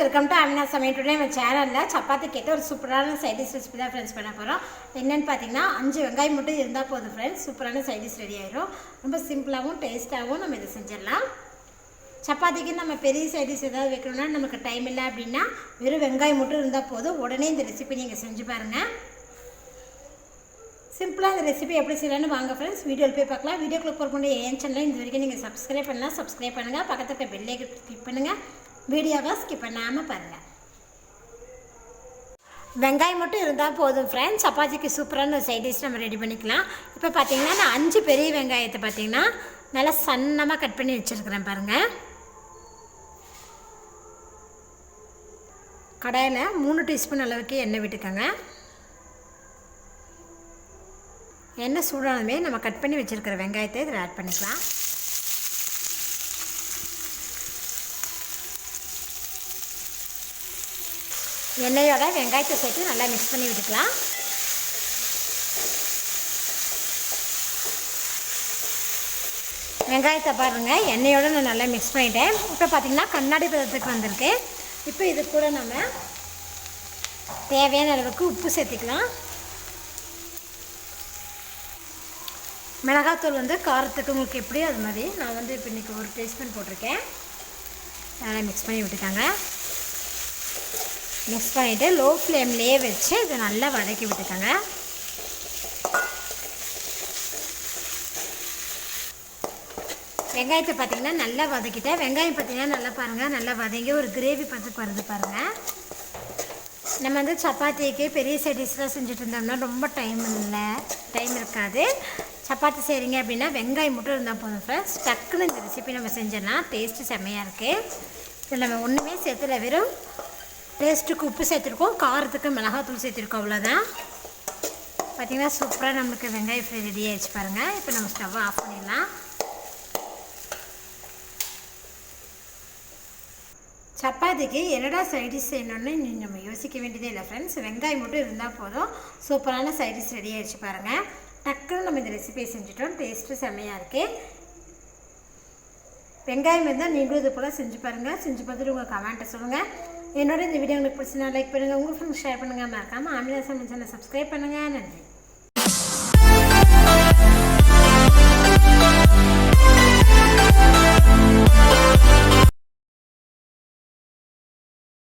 Welcome to Aamina Samayal. Today நம்ம சேனல்ல சப்பாத்தி கேட்ட ஒரு சூப்பரான சைட் டிஷ் ரெசிபி தான் फ्रेंड्स பண்ண போறோம். என்னன்னு பாத்தீங்கன்னா 5 வெங்காயம் மட்டும் இருந்தா போதும் फ्रेंड्स. சூப்பரான சைட் டிஷ் ரெடி ஆயிடும். ரொம்ப சிம்பிளாவும் டேஸ்டாவும் நம்ம இத செஞ்சிரலாம். சப்பாத்திக்கு நம்ம பெரிய சைட் டிஷ் ஏதாவது வைக்கணும்னா நமக்கு டைம் இல்ல அப்படினா வெறும் வெங்காயம் மட்டும் இருந்தா போதும். உடனே இந்த ரெசிபி நீங்க செஞ்சு பாருங்க. சிம்பிளா இந்த ரெசிபி எப்படி செய்யலாம்னு வாங்க फ्रेंड्स வீடியோல போய் பார்க்கலாம். வீடியோக்குள்ள போற முன்னாடி என் சேனலை இந்த வரைக்கும் நீங்க சப்ஸ்கிரைப் பண்ணலாம் சப்ஸ்கிரைப் பண்ணுங்க. பக்கத்துல இருக்க பெல் ஐகானை கிளிக் பண்ணுங்க. வீடியோவை ஸ்கிப் பண்ணாம பாருங்க. வெங்காயம் மட்டும் இருந்தா போதும் फ्रेंड्स சப்பாத்திக்கு சூப்பரான சைட் டிஷ் நம்ம ரெடி பண்ணிக்கலாம். இப்போ பாத்தீங்கன்னா நான் 5 பெரிய வெங்காயத்தை பாத்தீங்கன்னா நல்லா சன்னமா கட் பண்ணி வச்சிருக்கேன் பாருங்க. கடாயில 3 டீஸ்பூன் அளவுக்கு எண்ணெய் விட்டுக்கங்க. எண்ணெய் சூடானதுமே நம்ம கட் பண்ணி வச்சிருக்கிற வெங்காயத்தை இதில் ஆட் பண்ணிக்கலாம். எண்ணெயோட வெங்காயத்தை சேர்த்து நல்லா மிக்ஸ் பண்ணி விட்டுக்கலாம். வெங்காயத்தை பாருங்கள் எண்ணெயோடு நான் நல்லா மிக்ஸ் பண்ணிட்டேன். இப்போ பார்த்திங்கன்னா கண்ணாடி பதத்துக்கு வந்திருக்கு. இப்போ இது கூட நம்ம தேவையான அளவுக்கு உப்பு சேர்த்துக்கலாம். மிளகாத்தூள் வந்து காரத்துக்கு உங்களுக்கு எப்படி அது மாதிரி நான் வந்து இப்போ இன்றைக்கி 1 டீஸ்பூன் போட்டிருக்கேன். நல்லா மிக்ஸ் பண்ணி விட்டுக்காங்க. மிக்ஸ் பண்ணிவிட்டு லோ ஃப்ளேம்லேயே வச்சு இதை நல்லா வதக்கி விட்டுக்கோங்க. வெங்காயத்தை பார்த்திங்கன்னா நல்லா வதக்கிட்டேன். வெங்காயம் பார்த்திங்கன்னா நல்லா பாருங்கள் நல்லா வதங்கி ஒரு கிரேவி பதத்துக்கு வருது பாருங்கள். நம்ம வந்து சப்பாத்திக்கு பெரிய சைட் டிஷ்லாம் செஞ்சுட்டு இருந்தோம்னா ரொம்ப டைம் இருக்காது. சப்பாத்தி செய்கிறீங்க அப்படின்னா வெங்காயம் மட்டும் இருந்தால் போதும் ஃப்ரெண்ட்ஸ். டக்குன்னு இந்த ரெசிபி நம்ம செஞ்சோன்னா டேஸ்ட்டு செம்மையாக இருக்குது. இதில் நம்ம ஒன்றுமே சேர்த்துல வெறும் டேஸ்ட்டுக்கு உப்பு சேர்த்துருக்கோம், காரத்துக்கு மிளகாத்தூள் சேர்த்துருக்கோம், அவ்வளோதான். பார்த்திங்கன்னா சூப்பராக நம்மளுக்கு வெங்காய ஃப்ரை ரெடி ஆகிடுச்சு பாருங்கள். இப்போ நம்ம ஸ்டவ்வை ஆஃப் பண்ணிடலாம். சப்பாத்திக்கு என்னடா சைடிஷ் செய்யணும்னு நம்ம யோசிக்க வேண்டியதே இல்லை ஃப்ரெண்ட்ஸ். வெங்காயம் மட்டும் இருந்தால் போதும். சூப்பரான சைடிஷ் ரெடி ஆகிடுச்சு பாருங்கள். டக்குன்னு நம்ம இந்த ரெசிபியை செஞ்சுட்டோம். டேஸ்ட்டு செம்மையாக இருக்குது. வெங்காயம் இருந்தால் நீங்களும் இது போல் செஞ்சு பாருங்கள். செஞ்சு பார்த்துட்டு உங்கள் கமெண்ட்டை சொல்லுங்கள். என்னோட இந்த வீடியோ உங்களுக்கு பிடிச்சினா லைக் பண்ணுங்கள், உங்கள் ஃப்ரெண்ட்ஸ் ஷேர் பண்ணுங்கள். மறக்காமல் ஆமினா சமையல் சேனலை சப்ஸ்கிரைப் பண்ணுங்கள். நன்றி.